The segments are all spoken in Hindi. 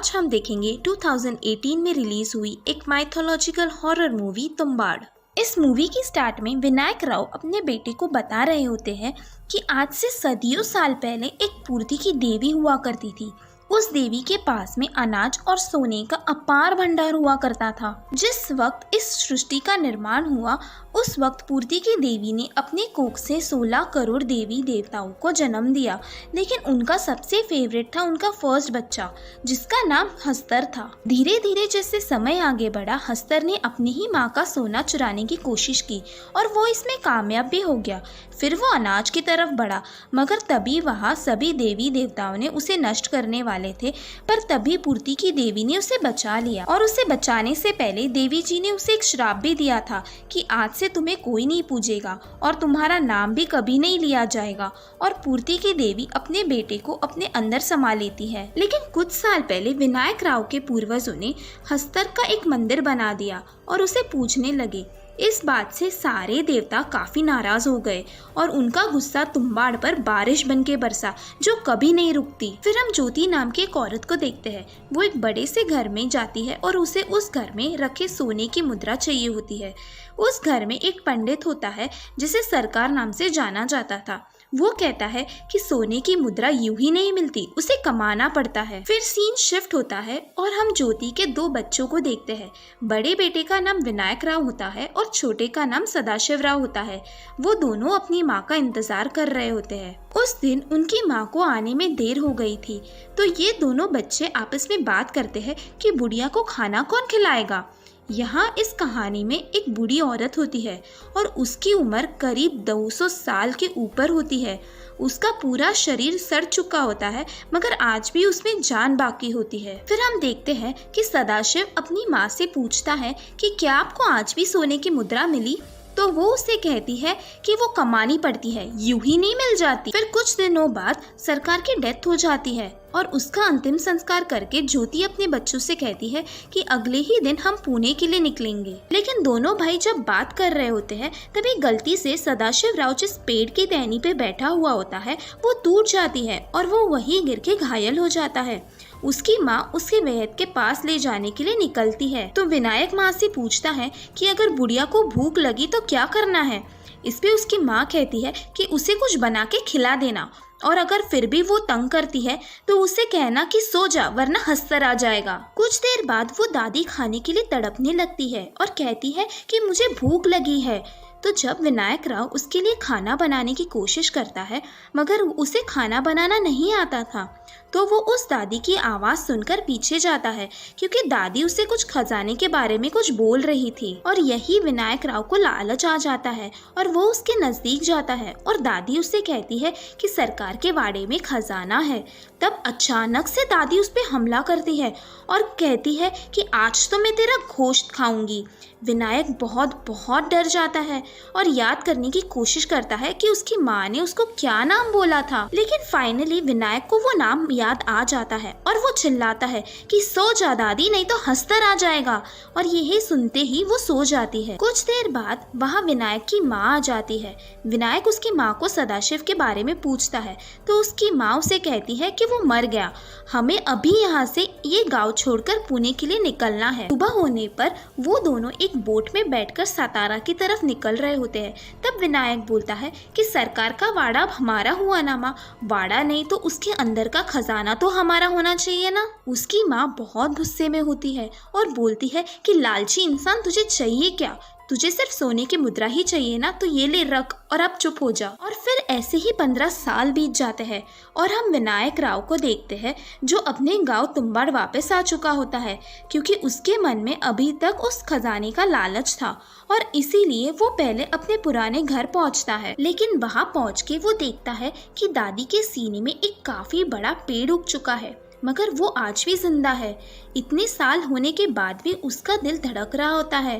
आज हम देखेंगे 2018 में रिलीज हुई एक माइथोलॉजिकल हॉरर मूवी तुम्बाड़। इस मूवी की स्टार्ट में विनायक राव अपने बेटे को बता रहे होते हैं कि आज से सदियों साल पहले एक पूर्ति की देवी हुआ करती थी। उस देवी के पास में अनाज और सोने का अपार भंडार हुआ करता था। जिस वक्त इस सृष्टि का निर्माण हुआ उस वक्त पूर्ति की देवी ने अपने कोख से 16 करोड़ देवी देवताओं को जन्म दिया, लेकिन उनका सबसे फेवरेट था उनका फर्स्ट बच्चा जिसका नाम हस्तर था। धीरे धीरे जैसे समय आगे बढ़ा, हस्तर ने अपनी ही माँ का सोना चुराने की कोशिश की और वो इसमें कामयाब भी हो गया। फिर वो अनाज की तरफ बढ़ा, मगर तभी वहाँ सभी देवी देवताओं ने उसे नष्ट करने वाले थे। पर तभी पूर्ति की देवी ने उसे बचा लिया और उसे बचाने से पहले देवी जी ने उसे एक श्राप भी दिया था कि आज से तुम्हें कोई नहीं पूजेगा और तुम्हारा नाम भी कभी नहीं लिया जाएगा। और पूर्ति की देवी अपने बेटे को अपने अंदर समा लेती है। लेकिन कुछ साल पहले विनायक राव के पूर्वजों ने हस्तर का एक मंदिर बना दिया और उसे पूजने लगे। इस बात से सारे देवता काफी नाराज हो गए और उनका गुस्सा तुम्बाड़ पर बारिश बन के बरसा जो कभी नहीं रुकती। फिर हम ज्योति नाम की एक औरत को देखते हैं। वो एक बड़े से घर में जाती है और उसे उस घर में रखे सोने की मुद्रा चाहिए होती है। उस घर में एक पंडित होता है जिसे सरकार नाम से जाना जाता था। वो कहता है कि सोने की मुद्रा यूं ही नहीं मिलती, उसे कमाना पड़ता है। फिर सीन शिफ्ट होता है और हम ज्योति के 2 बच्चों को देखते हैं। बड़े बेटे का नाम विनायक राव होता है और छोटे का नाम सदाशिव राव होता है। वो दोनों अपनी माँ का इंतजार कर रहे होते हैं। उस दिन उनकी माँ को आने में देर हो गई थी, तो ये दोनों बच्चे आपस में बात करते हैं कि बुढ़िया को खाना कौन खिलाएगा। यहाँ इस कहानी में एक बूढ़ी औरत होती है और उसकी उम्र करीब 200 साल के ऊपर होती है। उसका पूरा शरीर सड़ चुका होता है, मगर आज भी उसमें जान बाकी होती है। फिर हम देखते हैं कि सदाशिव अपनी माँ से पूछता है कि क्या आपको आज भी सोने की मुद्रा मिली, तो वो उसे कहती है कि वो कमानी पड़ती है, यूं ही नहीं मिल जाती। फिर कुछ दिनों बाद सरकार की डेथ हो जाती है और उसका अंतिम संस्कार करके ज्योति अपने बच्चों से कहती है कि अगले ही दिन हम पुणे के लिए निकलेंगे। लेकिन दोनों भाई जब बात कर रहे होते हैं तभी गलती से सदाशिव राव जिस पेड़ की टहनी पे बैठा हुआ होता है वो टूट जाती है और वो वहीं गिर के घायल हो जाता है। उसकी माँ उसके वैद्य के पास ले जाने के लिए निकलती है तो विनायक माँ से पूछता है कि अगर बुढ़िया को भूख लगी तो क्या करना है। इस पे उसकी माँ कहती है कि उसे कुछ बना के खिला देना और अगर फिर भी वो तंग करती है तो उसे कहना कि सो जा वरना हस्तर आ जाएगा। कुछ देर बाद वो दादी खाने के लिए तड़पने लगती है और कहती है कि मुझे भूख लगी है। तो जब विनायक राव उसके लिए खाना बनाने की कोशिश करता है मगर उसे खाना बनाना नहीं आता था, तो वो उस दादी की आवाज़ सुनकर पीछे जाता है क्योंकि दादी उसे कुछ खजाने के बारे में कुछ बोल रही थी। और यही विनायक राव को लालच आ जाता है और वो उसके नज़दीक जाता है और दादी उसे कहती है कि सरकार के वाड़े में खजाना है। तब अचानक से दादी उस पर हमला करती है और कहती है कि आज तो मैं तेरा गोश्त खाऊंगी। विनायक बहुत डर जाता है और याद करने की कोशिश करता है कि उसकी माँ ने उसको क्या नाम बोला था, लेकिन फाइनली विनायक को वो नाम याद आ जाता है और वो चिल्लाता है कि सो जा दादी नहीं तो हस्तर आ जाएगा। और यही सुनते ही वो सो जाती है। कुछ देर बाद वहाँ विनायक की माँ आ जाती है। विनायक उसकी माँ को सदाशिव के बारे में पूछता है तो उसकी माँ उसे कहती है कि वो मर गया, हमें अभी यहाँ से ये गाँव छोड़कर पुणे के लिए निकलना है। सुबह होने पर वो दोनों एक बोट में बैठकर सातारा की तरफ निकल रहे होते हैं। तब विनायक बोलता है कि सरकार का वाड़ा अब हमारा हुआ ना माँ, वाड़ा नहीं तो उसके अंदर का खजाना तो हमारा होना चाहिए ना। उसकी माँ बहुत गुस्से में होती है और बोलती है कि लालची इंसान तुझे चाहिए क्या, तुझे सिर्फ सोने की मुद्रा ही चाहिए ना, तो ये ले रख और अब चुप हो जा। और फिर ऐसे ही 15 साल बीत जाते हैं और हम विनायक राव को देखते हैं जो अपने गांव तुम्बाड़ वापस आ चुका होता है क्योंकि उसके मन में अभी तक उस खजाने का लालच था और इसीलिए वो पहले अपने पुराने घर पहुंचता है। लेकिन वहां पहुंच के वो देखता है कि दादी के सीने में एक काफी बड़ा पेड़ उग चुका है, मगर वो आज भी जिंदा है। इतने साल होने के बाद भी उसका दिल धड़क रहा होता है।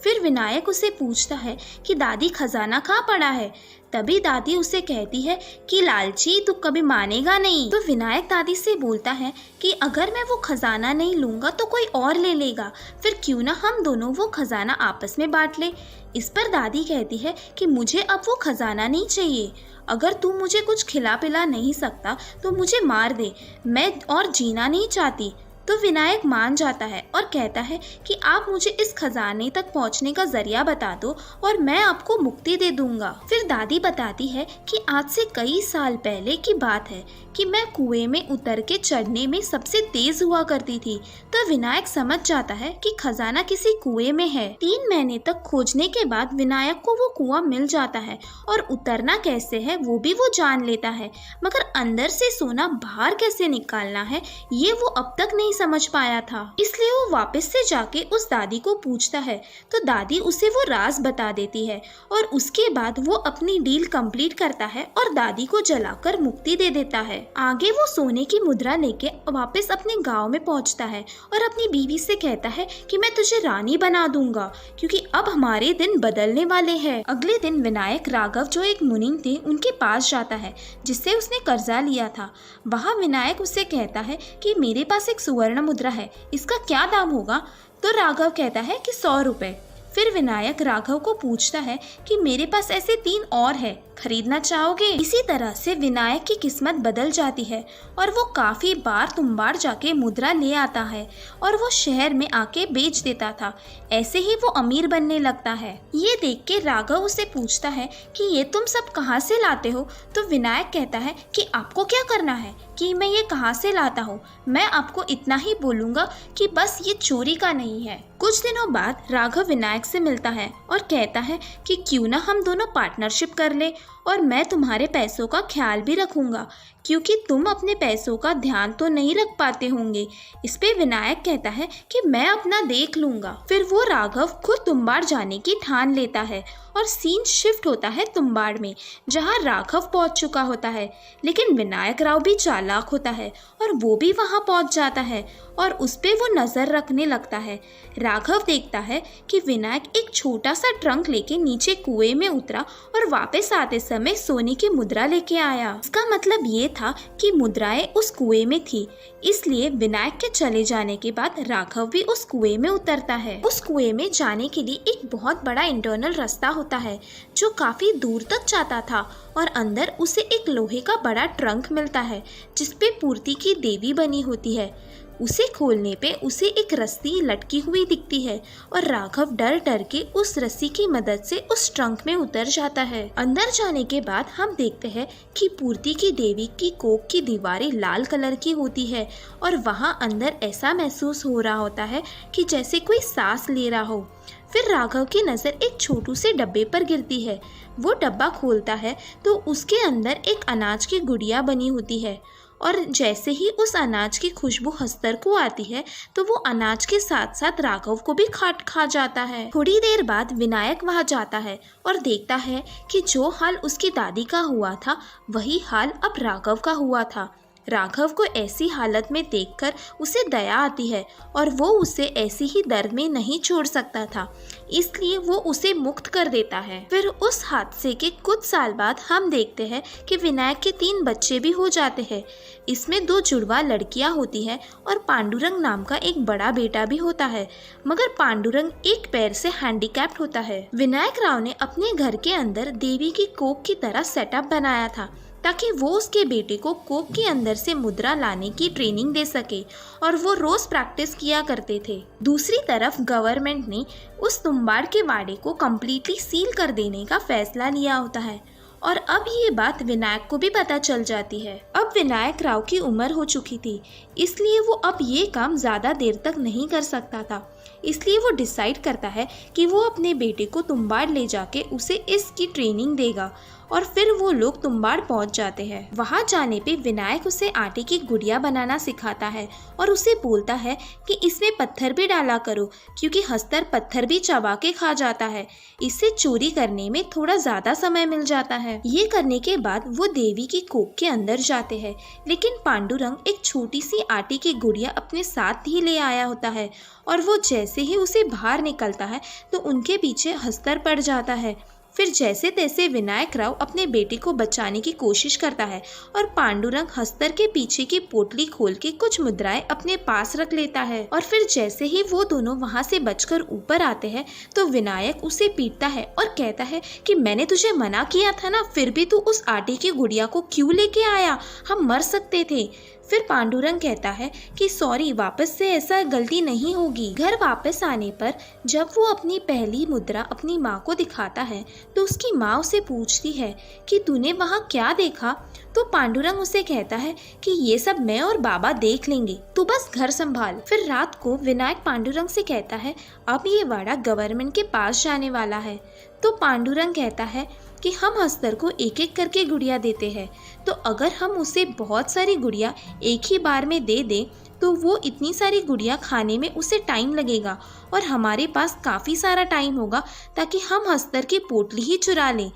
फिर विनायक उसे पूछता है कि दादी खजाना कहाँ पड़ा है। तभी दादी उसे कहती है कि लालची तू कभी मानेगा नहीं। तो विनायक दादी से बोलता है कि अगर मैं वो खजाना नहीं लूँगा तो कोई और ले लेगा, फिर क्यों ना हम दोनों वो खजाना आपस में बांट ले। इस पर दादी कहती है कि मुझे अब वो खजाना नहीं चाहिए, अगर तू मुझे कुछ खिला पिला नहीं सकता तो मुझे मार दे, मैं और जीना नहीं चाहती। तो विनायक मान जाता है और कहता है कि आप मुझे इस खजाने तक पहुंचने का जरिया बता दो और मैं आपको मुक्ति दे दूंगा। फिर दादी बताती है कि आज से कई साल पहले की बात है कि मैं कुएं में उतर के चढ़ने में सबसे तेज हुआ करती थी। तो विनायक समझ जाता है कि खजाना किसी कुएं में है। 3 महीने तक खोजने के बाद विनायक को वो कुआं मिल जाता है और उतरना कैसे है वो भी वो जान लेता है, मगर अंदर से सोना बाहर कैसे निकालना है ये वो अब तक नहीं समझ पाया था। इसलिए वो वापस से जाके उस दादी को पूछता है तो दादी उसे वो राज बता देती है और उसके बाद वो अपनी डील कंप्लीट करता है और दादी को जलाकर मुक्ति दे देता है। आगे वो सोने की मुद्रा लेके वापस अपने गांव में पहुंचता है और अपनी बीवी से कहता है कि मैं तुझे रानी बना दूंगा क्योंकि अब हमारे दिन बदलने वाले हैं। अगले दिन विनायक राघव जो एक मुनीम थे उनके पास जाता है जिससे उसने कर्जा लिया था। वहाँ विनायक उससे कहता है कि मेरे पास एक सुवर्ण मुद्रा है, इसका क्या दाम होगा? तो राघव कहता है कि 100 रुपए। फिर विनायक राघव को पूछता है कि मेरे पास ऐसे 3 और है, खरीदना चाहोगे? इसी तरह से विनायक की किस्मत बदल जाती है और वो काफी बार तुम्बाड़ जाके मुद्रा ले आता है और वो शहर में आके बेच देता था। ऐसे ही वो अमीर बनने लगता है। ये देख के राघव उसे पूछता है कि ये तुम सब कहाँ से लाते हो? तो विनायक कहता है कि आपको क्या करना है कि मैं ये कहाँ से लाता हूँ, मैं आपको इतना ही बोलूँगा कि बस ये चोरी का नहीं है। कुछ दिनों बाद राघव विनायक से मिलता है और कहता है कि क्यों ना हम दोनों पार्टनरशिप कर ले और मैं तुम्हारे पैसों का ख्याल भी रखूंगा क्योंकि तुम अपने पैसों का ध्यान तो नहीं रख पाते होंगे। इस पे विनायक कहता है कि मैं अपना देख लूंगा। फिर वो राघव खुद तुम्बाड़ जाने की ठान लेता है और सीन शिफ्ट होता है तुम्बाड़ में जहाँ राघव पहुंच चुका होता है, लेकिन विनायक राव भी चालाक होता है और वो भी वहां पहुंच जाता है और उस पे वो नजर रखने लगता है। राघव देखता है कि विनायक एक छोटा सा ट्रंक लेके नीचे कुएं में उतरा और वापस आते समय सोने की मुद्रा लेके आया। इसका मतलब ये था कि मुद्राएं उस कुएं में थी, इसलिए विनायक के चले जाने के बाद राघव भी उस कुएं में उतरता है। उस कुएं में जाने के लिए एक बहुत बड़ा इंटरनल रास्ता होता है जो काफी दूर तक जाता था और अंदर उसे एक लोहे का बड़ा ट्रंक मिलता है जिसपे पूर्ति की देवी बनी होती है। उसे खोलने पे उसे एक रस्सी लटकी हुई दिखती है और राघव डर डर के उस रस्सी की मदद से उस ट्रंक में उतर जाता है। अंदर जाने के बाद हम देखते हैं कि पूर्ति की देवी की कोख की दीवारें लाल कलर की होती है और वहाँ अंदर ऐसा महसूस हो रहा होता है कि जैसे कोई सांस ले रहा हो। फिर राघव की नज़र एक छोटू से डब्बे पर गिरती है। वो डब्बा खोलता है तो उसके अंदर एक अनाज की गुड़िया बनी होती है और जैसे ही उस अनाज की खुशबू हस्तर को आती है तो वो अनाज के साथ साथ राघव को भी खा जाता है। थोड़ी देर बाद विनायक वहां जाता है और देखता है कि जो हाल उसकी दादी का हुआ था वही हाल अब राघव का हुआ था। राघव को ऐसी हालत में देखकर उसे दया आती है और वो उसे ऐसी ही दर्द में नहीं छोड़ सकता था, इसलिए वो उसे मुक्त कर देता है। फिर उस हादसे के कुछ साल बाद हम देखते हैं कि विनायक के 3 बच्चे भी हो जाते हैं। इसमें 2 जुड़वा लड़कियां होती है और पांडुरंग नाम का एक बड़ा बेटा भी होता है, मगर पांडुरंग एक पैर से हैंडीकैप्ड होता है। विनायक राव ने अपने घर के अंदर देवी की कोख की तरह सेटअप बनाया था ताकि वो उसके बेटे को कोख के अंदर से मुद्रा लाने की ट्रेनिंग दे सके और वो रोज प्रैक्टिस किया करते थे। दूसरी तरफ गवर्नमेंट ने उस तुम्बाड़ के वाड़े को कम्प्लीटली सील कर देने का फैसला लिया होता है और अब ये बात विनायक को भी पता चल जाती है। अब विनायक राव की उम्र हो चुकी थी, इसलिए वो अब ये काम ज़्यादा देर तक नहीं कर सकता था। इसलिए वो डिसाइड करता है कि वो अपने बेटे को तुम्बाड़ ले जाके उसे इसकी ट्रेनिंग देगा और फिर वो लोग तुम्बाड़ पहुंच जाते हैं। वहां जाने पे विनायक उसे आटे की गुड़िया बनाना सिखाता है और उसे बोलता है कि इसमें पत्थर भी डाला करो क्योंकि हस्तर पत्थर भी चबा के खा जाता है, इससे चोरी करने में थोड़ा ज्यादा समय मिल जाता है। ये करने के बाद वो देवी की कोख के अंदर जाते हैं, लेकिन पांडुरंग एक छोटी सी आटे की गुड़िया अपने साथ ही ले आया होता है और वो जैसे ही उसे बाहर निकलता है तो उनके पीछे हस्तर पड़ जाता है। फिर जैसे तैसे विनायक राव अपने बेटे को बचाने की कोशिश करता है और पांडुरंग हस्तर के पीछे की पोटली खोल के कुछ मुद्राएं अपने पास रख लेता है और फिर जैसे ही वो दोनों वहां से बचकर ऊपर आते हैं तो विनायक उसे पीटता है और कहता है कि मैंने तुझे मना किया था ना, फिर भी तू उस आटे की गुड़िया को क्यों लेके आया, हम मर सकते थे। फिर पांडुरंग कहता है कि सॉरी, वापस से ऐसा गलती नहीं होगी। घर वापस आने पर जब वो अपनी पहली मुद्रा अपनी माँ को दिखाता है तो उसकी माँ उसे पूछती है कि तूने वहाँ क्या देखा। तो पांडुरंग उसे कहता है कि ये सब मैं और बाबा देख लेंगे, तू बस घर संभाल। फिर रात को विनायक पांडुरंग से कहता है अब ये वाड़ा गवर्नमेंट के पास जाने वाला है। तो पांडुरंग कहता है कि हम हस्तर को एक एक करके गुड़िया देते हैं, तो अगर हम उसे बहुत सारी गुड़िया एक ही बार में दे दें तो वो इतनी सारी गुड़िया खाने में उसे टाइम लगेगा और हमारे पास काफ़ी सारा टाइम होगा ताकि हम हस्तर की पोटली ही चुरा लें।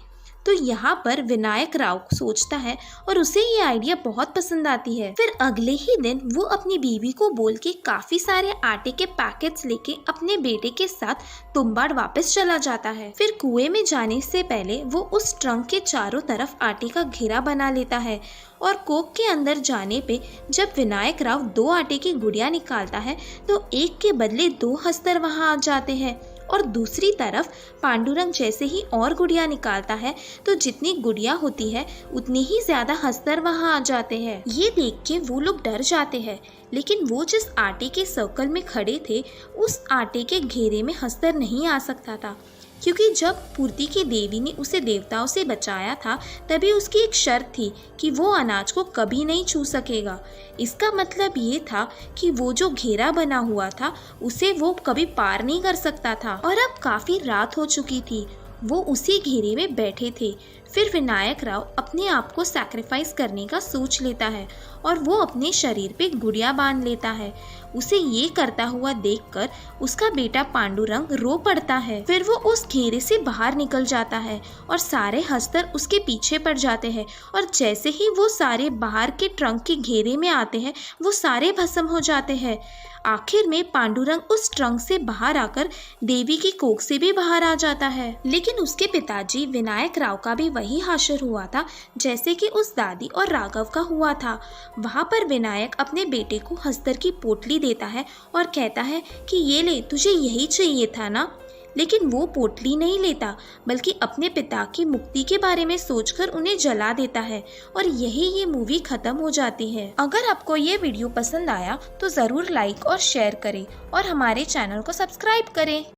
तो यहाँ पर विनायक राव सोचता है और उसे ये आइडिया बहुत पसंद आती है। फिर अगले ही दिन वो अपनी बीवी को बोल के काफी सारे आटे के पैकेट्स लेके अपने बेटे के साथ तुम्बाड़ वापस चला जाता है। फिर कुएं में जाने से पहले वो उस ट्रंक के चारों तरफ आटे का घेरा बना लेता है और कोक के अंदर जाने पे जब विनायक राव 2 आटे की गुड़िया निकालता है तो एक के बदले 2 हस्तर वहां आ जाते हैं और दूसरी तरफ पांडुरंग जैसे ही और गुड़िया निकालता है तो जितनी गुड़िया होती है उतनी ही ज्यादा हस्तर वहां आ जाते हैं। ये देख के वो लोग डर जाते हैं, लेकिन वो जिस आटे के सर्कल में खड़े थे उस आटे के घेरे में हस्तर नहीं आ सकता था, क्योंकि जब पूर्ति की देवी ने उसे देवताओं से बचाया था तभी उसकी एक शर्त थी कि वो अनाज को कभी नहीं छू सकेगा। इसका मतलब ये था कि वो जो घेरा बना हुआ था उसे वो कभी पार नहीं कर सकता था। और अब काफी रात हो चुकी थी, वो उसी घेरे में बैठे थे। फिर विनायक राव अपने आप को सैक्रिफाइस करने का सोच लेता है और वो अपने शरीर पे गुड़िया बांध लेता है। उसे ये करता हुआ देखकर उसका बेटा पांडुरंग रो पड़ता है। फिर वो उस घेरे से बाहर निकल जाता है और सारे हस्तर उसके पीछे पड़ जाते हैं और जैसे ही वो सारे बाहर के ट्रंक के घेरे में आते हैं वो सारे भस्म हो जाते हैं। आखिर में पांडुरंग उस ट्रंक से बाहर आकर देवी की कोख से भी बाहर आ जाता है। लेकिन उसके पिताजी विनायक राव का भी वही हाशर हुआ था जैसे कि उस दादी और राघव का हुआ था। वहाँ पर विनायक अपने बेटे को हस्तर की पोटली देता है और कहता है कि ये ले, तुझे यही चाहिए था ना। लेकिन वो पोटली नहीं लेता बल्कि अपने पिता की मुक्ति के बारे में सोचकर उन्हें जला देता है और यही ये मूवी खत्म हो जाती है। अगर आपको ये वीडियो पसंद आया तो ज़रूर लाइक और शेयर करें और हमारे चैनल को सब्सक्राइब करें।